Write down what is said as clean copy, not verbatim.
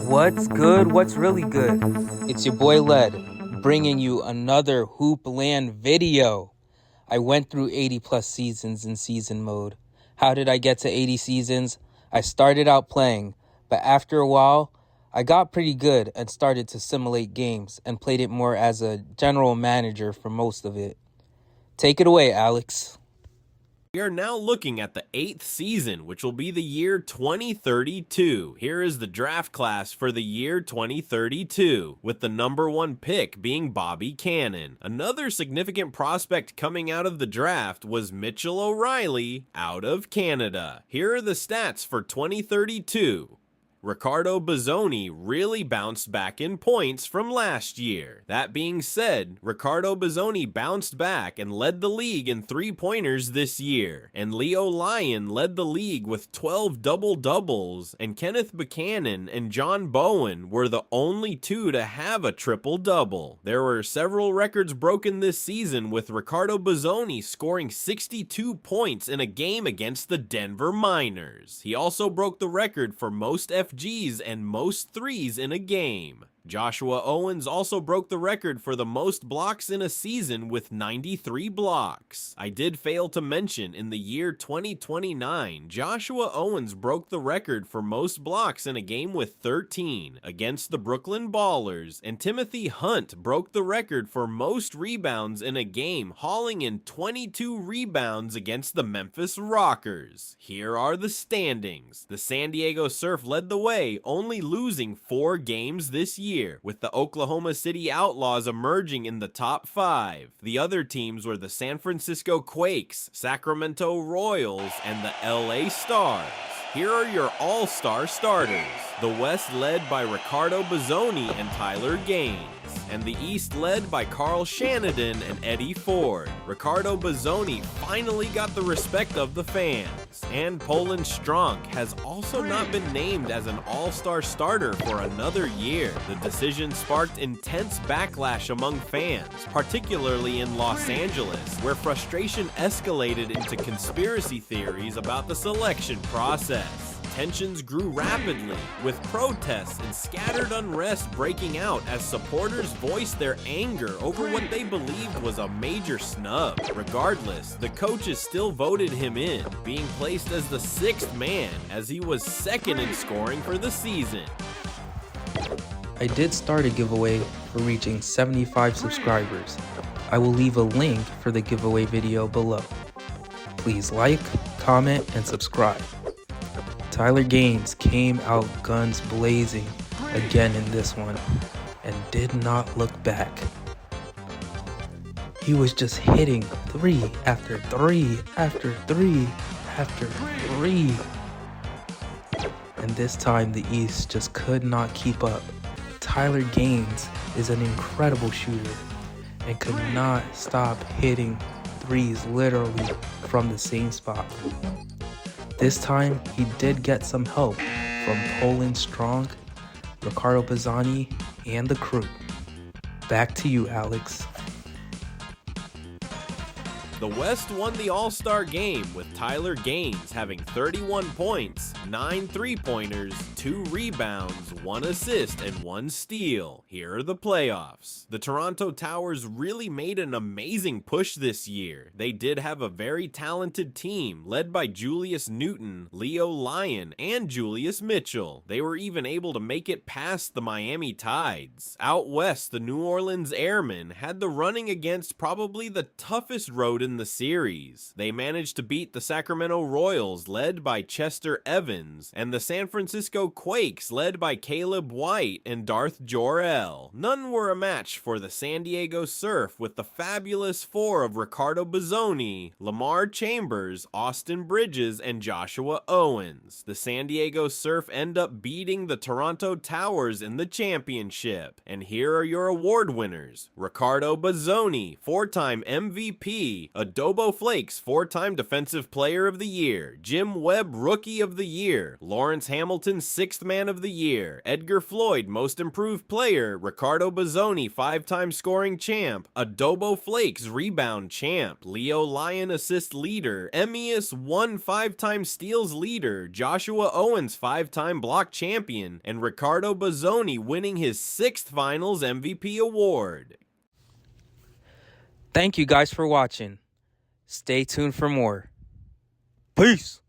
What's good? What's really good? It's your boy Led, bringing you another Hoopland video. I went through 80 plus seasons in season mode. How did I get to 80 seasons? I started out playing, but after a while, I got pretty good and started to simulate games and played it more as a general manager for most of it. Take it away, Alex. We are now looking at the 8th season, which will be the year 2032. Here is the draft class for the year 2032, with the number 1 pick being Bobby Cannon. Another significant prospect coming out of the draft was Mitchell O'Reilly out of Canada. Here are the stats for 2032. Ricardo Bazzoni really bounced back in points from last year. That being said, Ricardo Bazzoni bounced back and led the league in three-pointers this year. And Leo Lyon led the league with 12 double-doubles, and Kenneth Buchanan and John Bowen were the only two to have a triple-double. There were several records broken this season, with Ricardo Bazzoni scoring 62 points in a game against the Denver Miners. He also broke the record for most FGs and most threes in a game. Joshua Owens also broke the record for the most blocks in a season with 93 blocks. I did fail to mention, in the year 2029, Joshua Owens broke the record for most blocks in a game with 13 against the Brooklyn Ballers, and Timothy Hunt broke the record for most rebounds in a game, hauling in 22 rebounds against the Memphis Rockers. Here are the standings. The San Diego Surf led the way, only losing 4 games this year, with the Oklahoma City Outlaws emerging in the top 5. The other teams were the San Francisco Quakes, Sacramento Royals, and the LA Stars. Here are your all-star starters. The West led by Ricardo Bazzoni and Tyler Gaines, and the East led by Carl Shanaden and Eddie Ford. Ricardo Bazzoni finally got the respect of the fans, and Poland Stronk has also not been named as an all-star starter for another year. The decision sparked intense backlash among fans, particularly in Los Angeles, where frustration escalated into conspiracy theories about the selection process. Tensions grew rapidly, with protests and scattered unrest breaking out as supporters voiced their anger over what they believed was a major snub. Regardless, the coaches still voted him in, being placed as the 6th man, as he was 2nd in scoring for the season. I did start a giveaway for reaching 75 subscribers. I will leave a link for the giveaway video below. Please like, comment, and subscribe. Tyler Gaines came out guns blazing again in this one and did not look back. He was just hitting 3 after 3 after 3 after 3. And this time the East just could not keep up. Tyler Gaines is an incredible shooter and could not stop hitting threes literally from the same spot. This time, he did get some help from Poland Strong, Ricardo Bazzoni, and the crew. Back to you, Alex. The West won the All-Star game, with Tyler Gaines having 31 points, 9 three-pointers, 2 rebounds, 1 assist, and 1 steal. Here are the playoffs. The Toronto Towers really made an amazing push this year. They did have a very talented team, led by Julius Newton, Leo Lyon, and Julius Mitchell. They were even able to make it past the Miami Tides. Out west, the New Orleans Airmen had the running against probably the toughest road in the series. They managed to beat the Sacramento Royals, led by Chester Evans, and the San Francisco Quakes, led by Caleb White and Darth Jor-El. None were a match for the San Diego Surf, with the fabulous 4 of Ricardo Bazzoni, Lamar Chambers, Austin Bridges, and Joshua Owens. The San Diego Surf end up beating the Toronto Towers in the championship. And here are your award winners. Ricardo Bazzoni, 4-time MVP Adobo Flakes 4-time Defensive Player of the Year, Jim Webb Rookie of the Year, Lawrence Hamilton 6th Man of the Year, Edgar Floyd Most Improved Player, Ricardo Bazzoni 5-time Scoring Champ, Adobo Flakes Rebound Champ, Leo Lyon Assist Leader, Emmius 5-time Steals Leader, Joshua Owens 5-time Block Champion, and Ricardo Bazzoni winning his 6th Finals MVP award. Thank you guys for watching. Stay tuned for more. Peace.